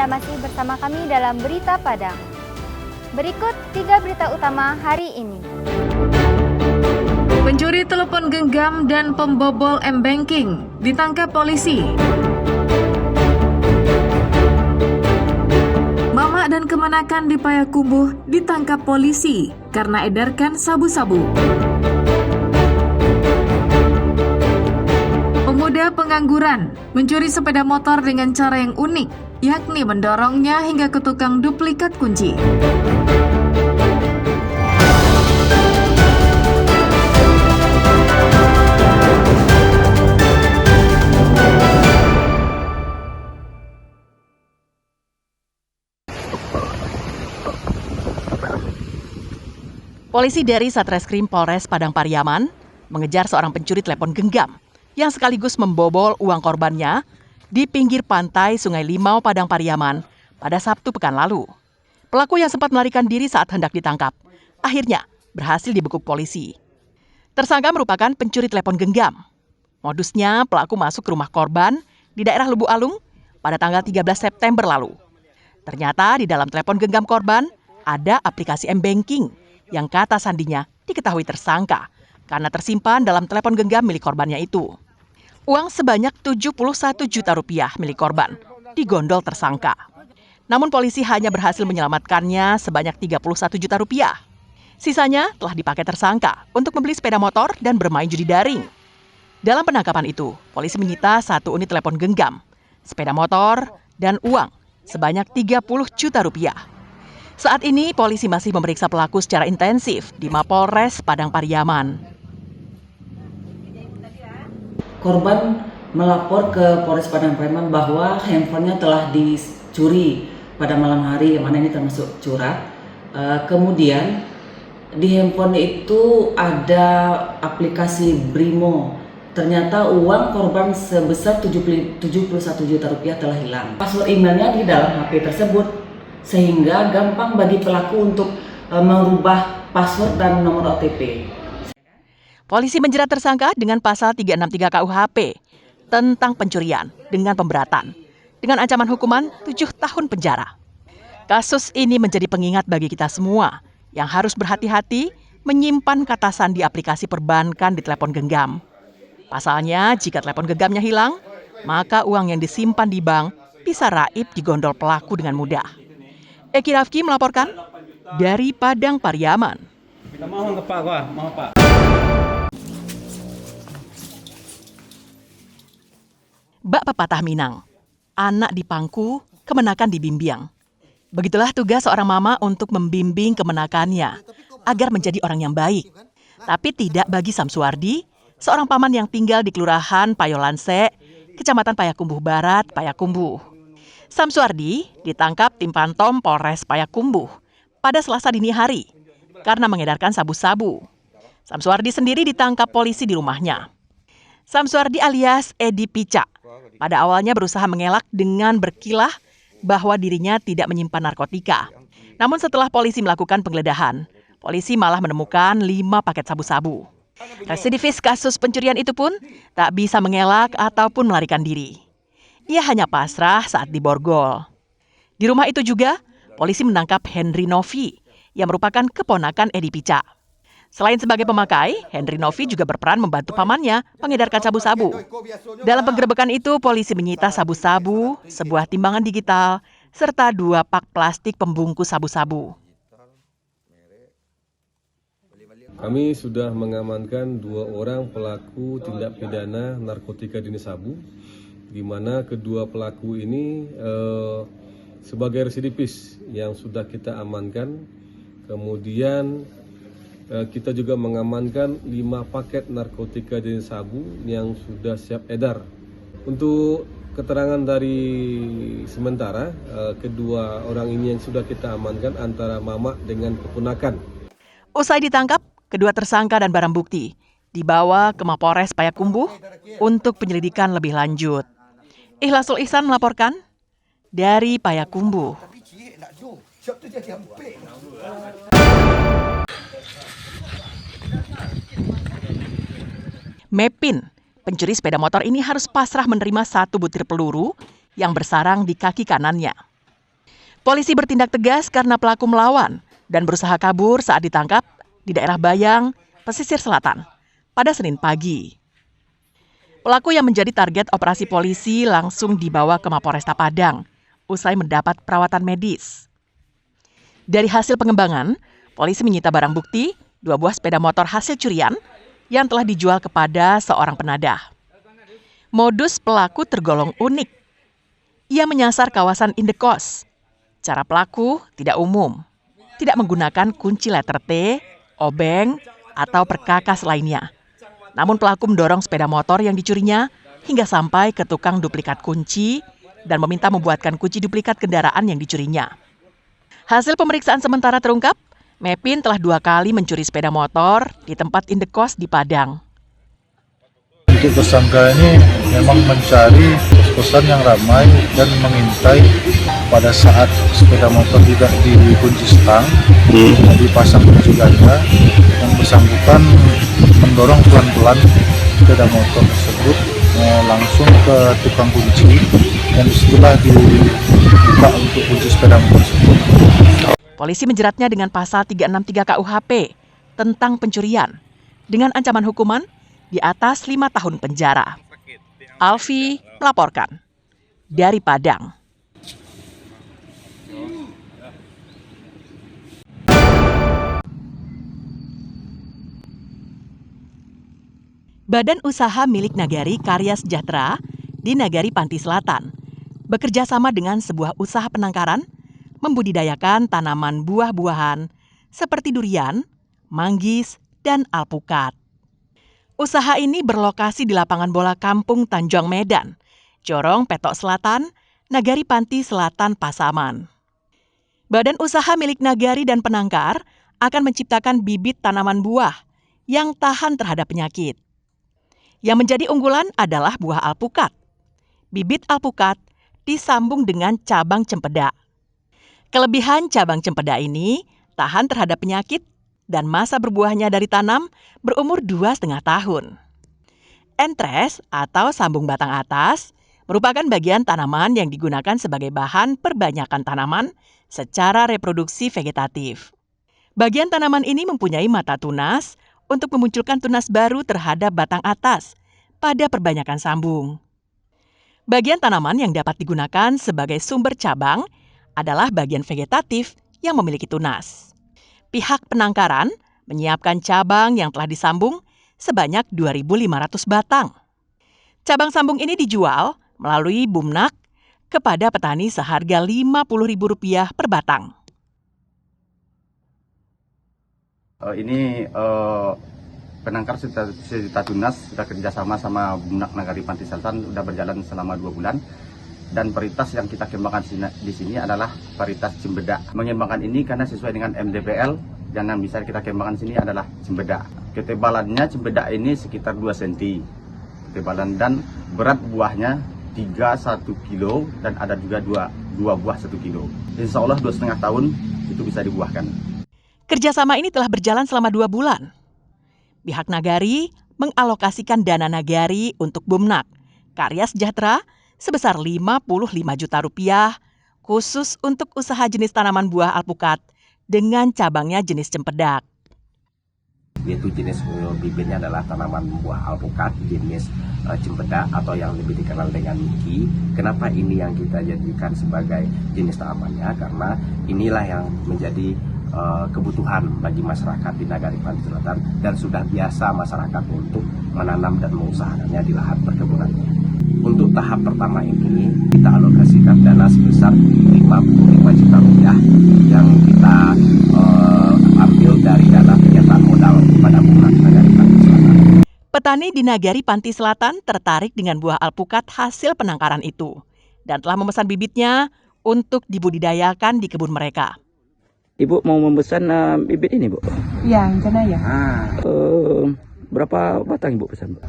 Anda masih bersama kami dalam Berita Padang. Berikut 3 berita utama hari ini. Pencuri telepon genggam dan pembobol M-Banking ditangkap polisi. Mama dan kemenakan di Payakumbuh ditangkap polisi karena edarkan sabu-sabu. Pemuda pengangguran mencuri sepeda motor dengan cara yang unik, yakni mendorongnya hingga ke tukang duplikat kunci. Polisi dari Satreskrim Polres Padang Pariaman mengejar seorang pencuri telepon genggam yang sekaligus membobol uang korbannya di pinggir pantai Sungai Limau, Padang Pariaman pada Sabtu pekan lalu. Pelaku yang sempat melarikan diri saat hendak ditangkap, akhirnya berhasil dibekuk polisi. Tersangka merupakan pencuri telepon genggam. Modusnya, pelaku masuk ke rumah korban di daerah Lubuk Alung pada tanggal 13 September lalu. Ternyata di dalam telepon genggam korban ada aplikasi M-Banking yang kata sandinya diketahui tersangka karena tersimpan dalam telepon genggam milik korbannya itu. Uang sebanyak 71 juta rupiah milik korban digondol tersangka. Namun polisi hanya berhasil menyelamatkannya sebanyak 31 juta rupiah. Sisanya telah dipakai tersangka untuk membeli sepeda motor dan bermain judi daring. Dalam penangkapan itu, polisi menyita 1 unit telepon genggam, sepeda motor, dan uang sebanyak 30 juta rupiah. Saat ini, polisi masih memeriksa pelaku secara intensif di Mapolres Padang Pariaman. Korban melapor ke Polres Padang Pariaman bahwa handphonenya telah dicuri pada malam hari, yang mana ini termasuk curhat. Kemudian di handphone itu ada aplikasi Brimo. Ternyata uang korban sebesar 71 juta rupiah telah hilang. Password emailnya di dalam HP tersebut, sehingga gampang bagi pelaku untuk merubah password dan nomor OTP. Polisi menjerat tersangka dengan pasal 363 KUHP tentang pencurian dengan pemberatan dengan ancaman hukuman 7 tahun penjara. Kasus ini menjadi pengingat bagi kita semua yang harus berhati-hati menyimpan kata sandi aplikasi perbankan di telepon genggam. Pasalnya, jika telepon genggamnya hilang, maka uang yang disimpan di bank bisa raib digondol pelaku dengan mudah. Eki Rafki melaporkan dari Padang Pariaman. Bak pepatah Minang, anak dipangku, kemenakan dibimbing. Begitulah tugas seorang mama untuk membimbing kemenakannya agar menjadi orang yang baik. Tapi tidak bagi Samsuardi, seorang paman yang tinggal di Kelurahan Payolanse, Kecamatan Payakumbuh Barat, Payakumbuh. Samsuardi ditangkap tim Pantom Polres Payakumbuh pada Selasa dini hari karena mengedarkan sabu-sabu. Samsuardi sendiri ditangkap polisi di rumahnya. Samsuardi alias Edi Pica pada awalnya berusaha mengelak dengan berkilah bahwa dirinya tidak menyimpan narkotika. Namun setelah polisi melakukan penggeledahan, polisi malah menemukan 5 paket sabu-sabu. Residivis kasus pencurian itu pun tak bisa mengelak ataupun melarikan diri. Ia hanya pasrah saat diborgol. Di rumah itu juga, polisi menangkap Henry Novi yang merupakan keponakan Edi Pica. Selain sebagai pemakai, Henry Novi juga berperan membantu pamannya mengedarkan sabu-sabu. Dalam penggerebekan itu, polisi menyita sabu-sabu, sebuah timbangan digital, serta 2 pak plastik pembungkus sabu-sabu. Kami sudah mengamankan 2 orang pelaku tindak pidana narkotika jenis sabu, di mana kedua pelaku ini sebagai residivis yang sudah kita amankan. Kemudian kita juga mengamankan 5 paket narkotika jenis sabu yang sudah siap edar. Untuk keterangan dari sementara, kedua orang ini yang sudah kita amankan antara mama dengan keponakan. Usai ditangkap, kedua tersangka dan barang bukti dibawa ke Mapolres Payakumbuh untuk penyelidikan lebih lanjut. Ikhlasul Ihsan melaporkan dari Payakumbuh. Mepin, pencuri sepeda motor ini harus pasrah menerima 1 butir peluru yang bersarang di kaki kanannya. Polisi bertindak tegas karena pelaku melawan dan berusaha kabur saat ditangkap di daerah Bayang, pesisir selatan, pada Senin pagi. Pelaku yang menjadi target operasi polisi langsung dibawa ke Mapolresta Padang usai mendapat perawatan medis. Dari hasil pengembangan, polisi menyita barang bukti 2 buah sepeda motor hasil curian yang telah dijual kepada seorang penadah. Modus pelaku tergolong unik. Ia menyasar kawasan indekos. Cara pelaku tidak umum, tidak menggunakan kunci letter T, obeng, atau perkakas lainnya. Namun pelaku mendorong sepeda motor yang dicurinya hingga sampai ke tukang duplikat kunci dan meminta membuatkan kunci duplikat kendaraan yang dicurinya. Hasil pemeriksaan sementara terungkap, Mepin telah 2 kali mencuri sepeda motor di tempat indekos di Padang. Untuk tersangka ini memang mencari kos-kosan yang ramai dan mengintai pada saat sepeda motor tidak dikunci stang, dipasang kunci ganda, yang bersangkutan mendorong pelan-pelan sepeda motor tersebut langsung ke tukang kunci dan disitulah dibuka untuk kunci sepeda motor tersebut. Polisi menjeratnya dengan pasal 363 KUHP tentang pencurian dengan ancaman hukuman di atas 5 tahun penjara. Alfi melaporkan dari Padang. Badan Usaha Milik Nagari Karya Sejahtera di Nagari Panti Selatan bekerja sama dengan sebuah usaha penangkaran membudidayakan tanaman buah-buahan seperti durian, manggis, dan alpukat. Usaha ini berlokasi di lapangan bola Kampung Tanjung Medan, Jorong Petok Selatan, Nagari Panti Selatan, Pasaman. Badan Usaha Milik Nagari dan Penangkar akan menciptakan bibit tanaman buah yang tahan terhadap penyakit. Yang menjadi unggulan adalah buah alpukat. Bibit alpukat disambung dengan cabang cempedak. Kelebihan cabang cempedak ini tahan terhadap penyakit dan masa berbuahnya dari tanam berumur 2,5 tahun. Entres atau sambung batang atas merupakan bagian tanaman yang digunakan sebagai bahan perbanyakan tanaman secara reproduksi vegetatif. Bagian tanaman ini mempunyai mata tunas untuk memunculkan tunas baru terhadap batang atas pada perbanyakan sambung. Bagian tanaman yang dapat digunakan sebagai sumber cabang adalah bagian vegetatif yang memiliki tunas. Pihak penangkaran menyiapkan cabang yang telah disambung sebanyak 2.500 batang. Cabang sambung ini dijual melalui Bumnak kepada petani seharga Rp50.000 per batang. Ini penangkar Sejuta Tunas sudah kerjasama sama Bumnak Nagari Panti Selatan sudah berjalan selama 2 bulan. Dan varietas yang kita kembangkan di sini adalah varietas cempedak. Mengembangkan ini karena sesuai dengan MDPL dan yang bisa kita kembangkan sini adalah cempedak. Ketebalannya cempedak ini sekitar 2 cm ketebalan dan berat buahnya 1 kilo dan ada juga 2 buah 1 kilo. Insya Allah 2,5 tahun itu bisa dibuahkan. Kerjasama ini telah berjalan selama 2 bulan. Pihak Nagari mengalokasikan dana Nagari untuk Bumnak Karya Sejahtera sebesar Rp55 juta khusus untuk usaha jenis tanaman buah alpukat dengan cabangnya jenis cempedak. Yaitu jenis bibitnya adalah tanaman buah alpukat jenis cempedak atau yang lebih dikenal dengan Miki. Kenapa ini yang kita jadikan sebagai jenis tanamannya? Karena inilah yang menjadi kebutuhan bagi masyarakat di Nagari Panti Selatan dan sudah biasa masyarakat untuk menanam dan mengusahakannya di lahan perkebunannya. Untuk tahap pertama ini kita alokasikan dana sebesar Rp55 juta yang kita ambil dari dana penyertaan modal pada Bumnak Nagari Panti Selatan. Petani di Nagari Panti Selatan tertarik dengan buah alpukat hasil penangkaran itu dan telah memesan bibitnya untuk dibudidayakan di kebun mereka. Ibu mau memesan bibit ini, Bu? Ya, rencana ya. Berapa batang Ibu pesan, Bu?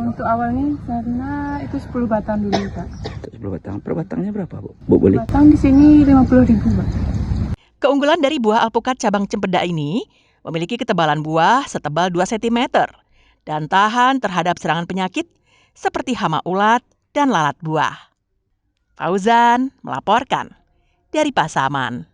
Untuk awalnya karena itu 10 batang dulu, Pak. 10 batang. Per batangnya berapa, Bu? Bu boleh? Batang di sini 50.000, Pak. Keunggulan dari buah alpukat cabang cempedak ini memiliki ketebalan buah setebal 2 cm dan tahan terhadap serangan penyakit seperti hama ulat dan lalat buah. Fauzan melaporkan dari Pasaman.